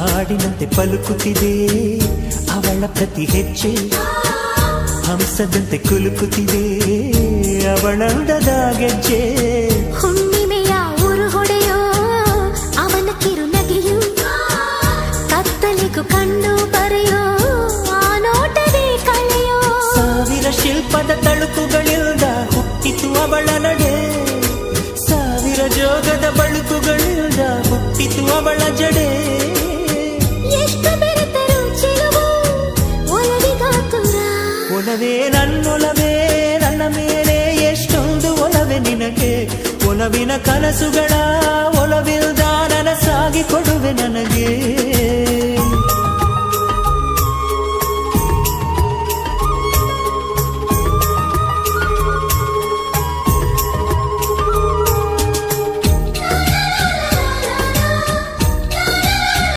ಹಾಡಿನಂತೆ ಪಲುಕುತ್ತಿದೆ ಅವಳ ಪ್ರತಿ ಹೆಜ್ಜೆ, ಹಂಸದಂತೆ ಕುಲುಕುತ್ತಿದೆ ಅವಳಂದದ ಗೆಜ್ಜೆ. ಹುಣ್ಣಿಮೆಯ ಊರು ಹೊಡೆಯೋ ಅವನ ಕಿರುನಗೆಯು, ಕತ್ತಲಿಗೂ ಕಣ್ಣು ಬರೆಯೋ ಆ ನೋಟವೇ ಕಳೆಯೋ. ಸಾವಿರ ಶಿಲ್ಪದ ತಳುಕುಗಳಿಂದ ಹುಟ್ಟಿತು ಅವಳ ನಡೆ, ಸಾವಿರ ಜೋಗದ ಬಳುಕುಗಳಿಂದ ಹುಟ್ಟಿತು ಅವಳ ಜಡೆ. ಎಷ್ಟು ಬೆರೆತರು ಚೆಲುವು ಒಲವಿಗಾತುರ, ಒಲವೇ ನನ್ನೊಲವೇ ನನ್ನ ಮೇಲೆ ಎಷ್ಟೊಂದು ಒಲವೇ ನಿನಗೆ. ಒಲವಿನ ಕನಸುಗಳ ಒಲವಿಲ್ದ ನನಸಾಗಿ ಕೊಡುವೆ ನನಗೆ.